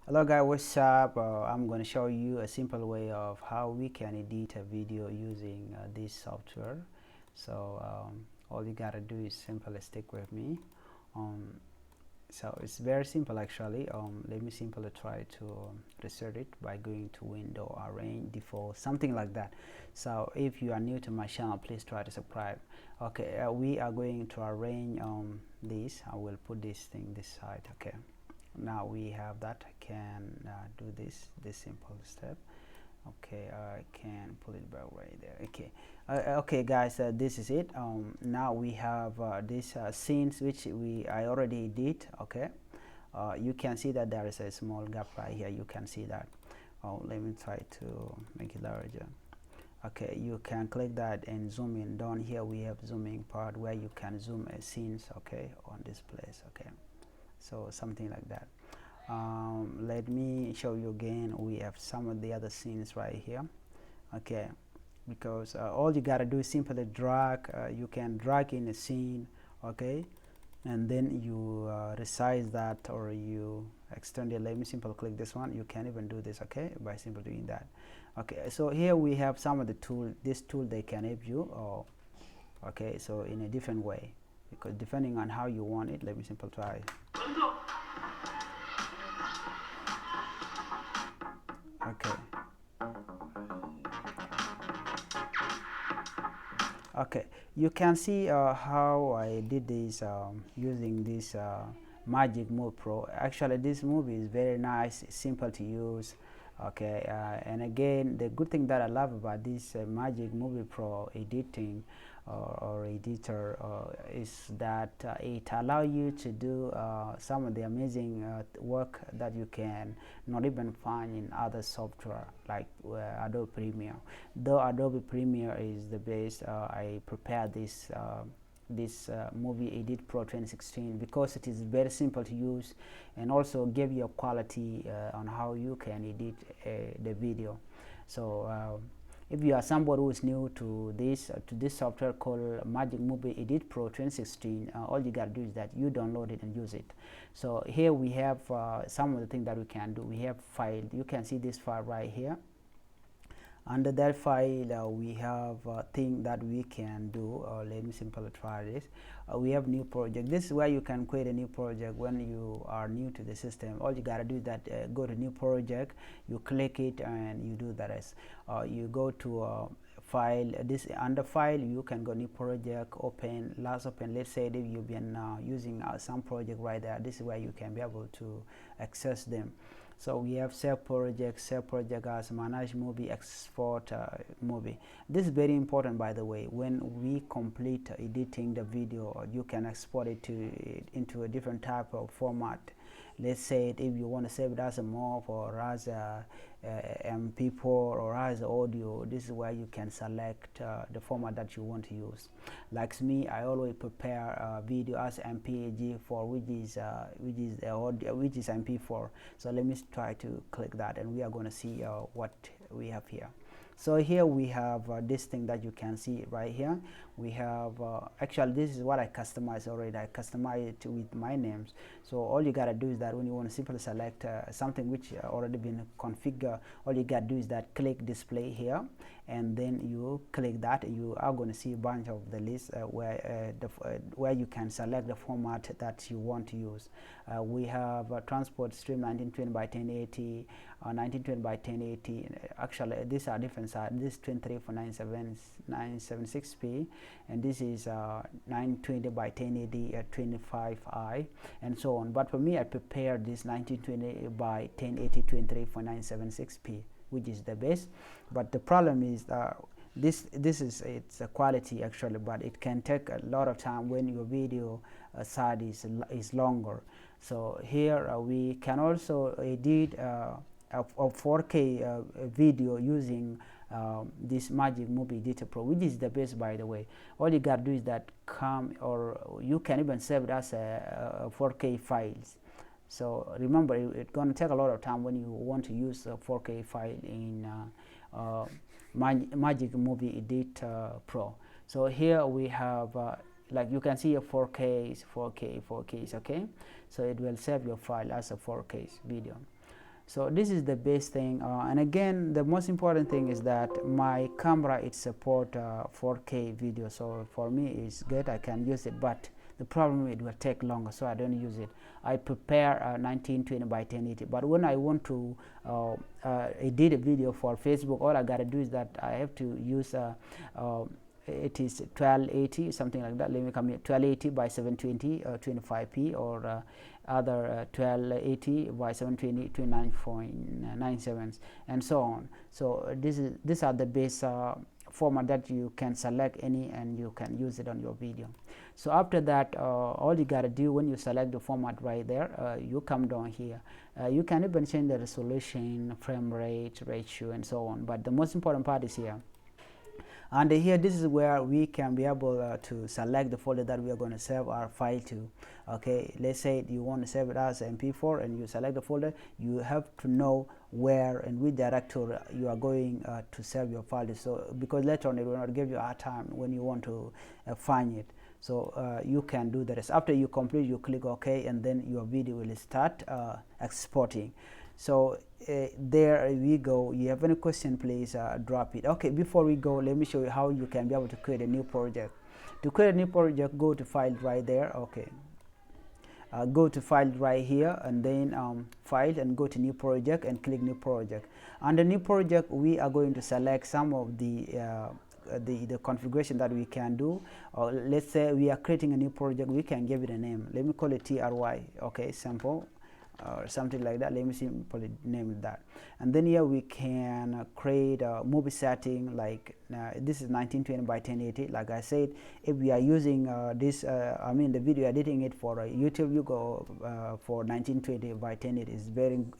Hello guys, what's up? I'm going to show you a simple way of how we can edit a video using this software. So all you gotta do is simply stick with me. Um, so it's very simple actually. Let me simply try to reset it by going to Window, Arrange, Default, something like that. So if you are new to my channel, please try to subscribe. Okay, we are going to arrange this. I will put this thing this side. Okay, now we have that. I can do this simple step. Okay, I can put it back right there. Okay, okay guys, this is it. Now we have this scenes which I already did. Okay, you can see that there is a small gap right here. You can see that. Let me try to make it larger. Okay, you can click that and zoom in. Down here we have zooming part where you can zoom scenes, okay, on this place. Okay, so something like that. Let me show you again. We have some of the other scenes right here. Okay, because all you gotta do is simply drag. You can drag in a scene, okay, and then you resize that, or you extend it. Let me simply click this one. You can even do this, okay, by simply doing that. Okay, so here we have some of the tool. This tool, they can help you, or okay, so in a different way, because depending on how you want it. Let me simply try. Okay, okay, you can see how I did this using this Magix Movie Pro. Actually, this movie is very nice, simple to use. Okay, and again, the good thing that I love about this Magix Movie Pro editing or editor is that it allows you to do some of the amazing work that you can not even find in other software like Adobe Premiere. Though Adobe Premiere is the best, I prepared this Movie Edit Pro 2016 because it is very simple to use and also give you a quality on how you can edit the video. So if you are somebody who is new to this software called Magix Movie Edit Pro 2016, all you gotta do is that you download it and use it. So here we have some of the things that we can do. We have file. You can see this file right here. Under that file we have a thing that we can do. Let me simply try this. We have new project. This is where you can create a new project when you are new to the system. All you gotta do is that go to new project, you click it and you do the rest. You go to file, this under file you can go new project, open, last open. Let's say if you've been using some project right there, this is where you can be able to access them. So we have save project as manage movie, export movie. This is very important, by the way. When we complete editing the video, you can export it into a different type of format. Let's say if you want to save it as a MOV or as a MP4 or as audio, this is where you can select the format that you want to use. Like me, I always prepare video as MPG4, which is MP4. So let me try to click that, and we are going to see what we have here. So here we have this thing that you can see right here. We have actually, this is what I customized already. I customized it with my names. So all you gotta do is that when you want to simply select something which already been configured, all you gotta do is that click display here, and then you click that. You are going to see a bunch of the list where you can select the format that you want to use. We have transport stream 1920 by 1080, 1920 by 1080. Actually, these are different sizes. This is 23 for 976p, and this is 920 by 1080 at 25i, and so on. But for me, I prepared this 1920 by 1080 23 for 976p, which is the best. But the problem is this is it's a quality actually, but it can take a lot of time when your video side is longer. So here we can also edit a 4K video using this Magix Movie Editor Pro, which is the best, by the way. All you gotta do is that or you can even save it as a 4K files. So remember, it's going to take a lot of time when you want to use a 4K file in Magix Movie Editor Pro. So here we have like you can see a 4Ks, 4Ks, okay. So it will save your file as a 4K video. So this is the best thing, and again the most important thing is that my camera it support 4K video, so for me it's good, I can use it, but the problem it will take longer, so I don't use it. I prepare 1920 by 1080, but when I want to edit a video for Facebook, all I gotta do is that I have to use it is 1280 something like that. Let me come here, 1280 by 720 25p, or other 1280 by 720 29.97, and so on. So these are the base format that you can select any and you can use it on your video. So after that, all you gotta do when you select the format right there, you come down here. You can even change the resolution, frame rate, ratio, and so on, but the most important part is here. And here, this is where we can be able to select the folder that we are going to save our file to. Okay, let's say you want to save it as MP4 and you select the folder. You have to know where and which directory you are going to save your file. So because later on it will not give you a hard time when you want to find it. So you can do the rest. After you complete, you click OK, and then your video will start exporting. So there we go. You have any question, please drop it. Okay, before we go, let me show you how you can be able to create a new project. To create a new project, go to file right there. Okay, go to file right here, and then file, and go to new project and click new project. Under new project, we are going to select some of the configuration that we can do. Let's say we are creating a new project, we can give it a name. Let me call it TRY. Okay, sample, or something like that. Let me simply name that. And then here we can create a movie setting, like this is 1920 by 1080. Like I said, if we are using this I mean the video editing it for YouTube, you go for 1920 by 1080.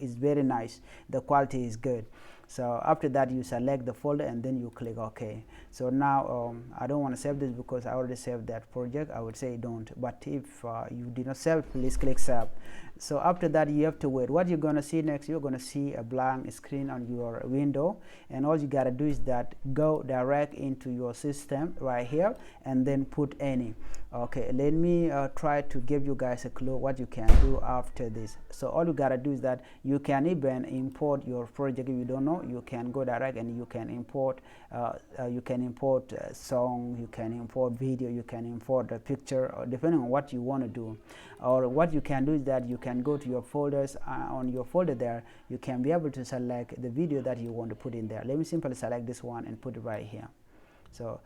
It's very nice, the quality is good. So after that, you select the folder and then you click OK. So now I don't want to save this because I already saved that project. I would say don't, but if you did not save it, please click save. So after that, you have to wait. What you're going to see next, you're going to see a blank screen on your window, and all you got to do is that go direct into your system right here and then put any. Okay, let me try to give you guys a clue what you can do after this. So all you got to do is that you can even import your project. If you don't know, you can go direct and you can import song, you can import video, you can import a picture, or depending on what you want to do. Or what you can do is that you can go to your folders. On your folder there, you can be able to select the video that you want to put in there. Let me simply select this one and put it right here. So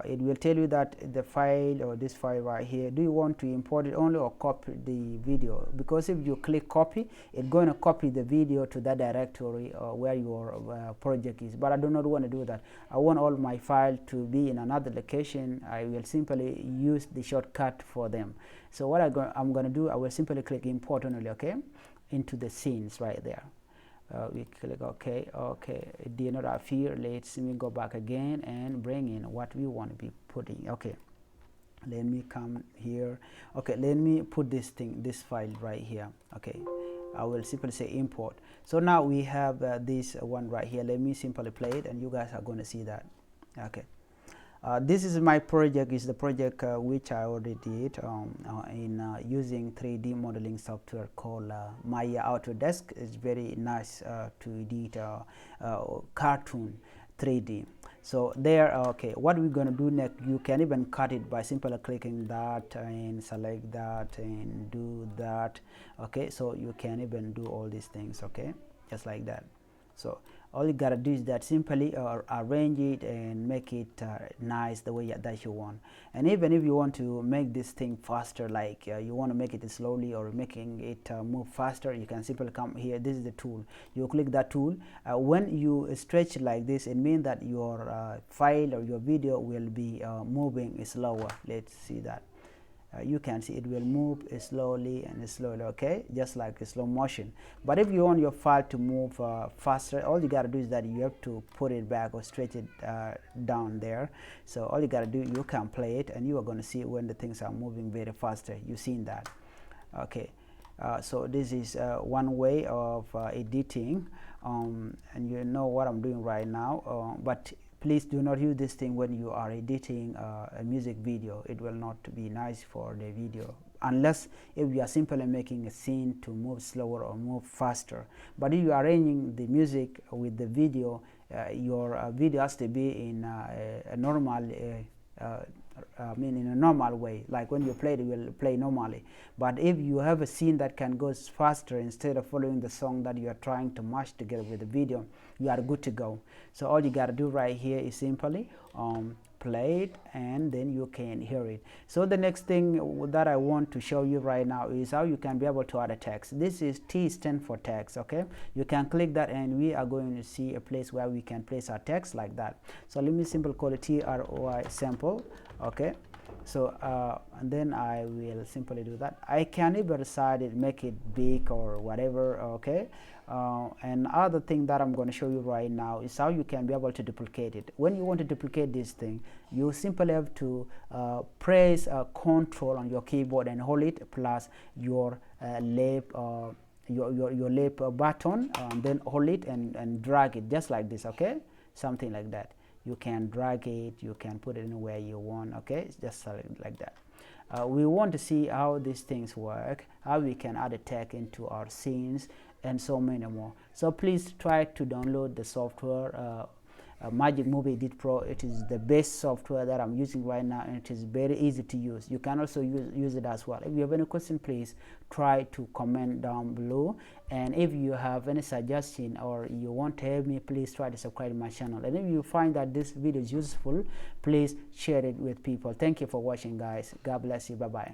it will tell you that the file, or this file right here, do you want to import it only or copy the video? Because if you click copy, it's going to copy the video to that directory where your project is. But I do not want to do that. I want all my file to be in another location. I will simply use the shortcut for them. So what I'm going to do, I will simply click import only, okay, into the scenes right there. We click OK. Okay, it did not appear. Let's me go back again and bring in what we want to be putting. Okay, let me come here. Okay, let me put this file right here. Okay, I will simply say import. So now we have this one right here. Let me simply play it, and you guys are going to see that. Okay. This is my project. Is the project which I already did in using 3D modeling software called Maya Autodesk. It's very nice to edit cartoon 3D. So there, okay, what we're going to do next, you can even cut it by simply clicking that and select that and do that. Okay, so you can even do all these things, okay, just like that. So all you gotta do is that simply arrange it and make it nice the way that you want. And even if you want to make this thing faster, like you want to make it slowly or making it move faster, you can simply come here. This is the tool. You click that tool. When you stretch like this, it means that your file or your video will be moving slower. Let's see that. You can see it will move slowly and slowly, okay, just like a slow motion. But if you want your file to move faster, all you got to do is that you have to put it back or stretch it down there. So all you got to do, you can play it and you are going to see when the things are moving very faster. You've seen that. Okay, so this is one way of editing, and you know what I'm doing right now, but please do not use this thing when you are editing a music video. It will not be nice for the video. unless if you are simply making a scene to move slower or move faster. But if you are arranging the music with the video, your video has to be in a normal in a normal way, like when you play it, will play normally. But if you have a scene that can go faster, instead of following the song that you are trying to mash together with the video, you are good to go. So all you got to do right here is simply play it, and then you can hear it. So the next thing that I want to show you right now is how you can be able to add a text. This is T stand for text. Okay, you can click that and we are going to see a place where we can place our text like that. So let me simply call it TROI sample. Okay, so and then I will simply do that. I can either decide it, make it big or whatever. Okay, and other thing that I'm going to show you right now is how you can be able to duplicate it. When you want to duplicate this thing, you simply have to press Control on your keyboard and hold it plus your left your left button, then hold it and drag it just like this. Okay, something like that. You can drag it, you can put it anywhere you want. Okay, it's just like that. We want to see how these things work, how we can add a tag into our scenes, and so many more. So please try to download the software Magix Movie Pro. It is the best software that I'm using right now, and it is very easy to use. You can also use it as well. If you have any question, please try to comment down below, and if you have any suggestion or you want to help me, please try to subscribe to my channel. And if you find that this video is useful, please share it with people. Thank you for watching, guys. God bless you. Bye bye.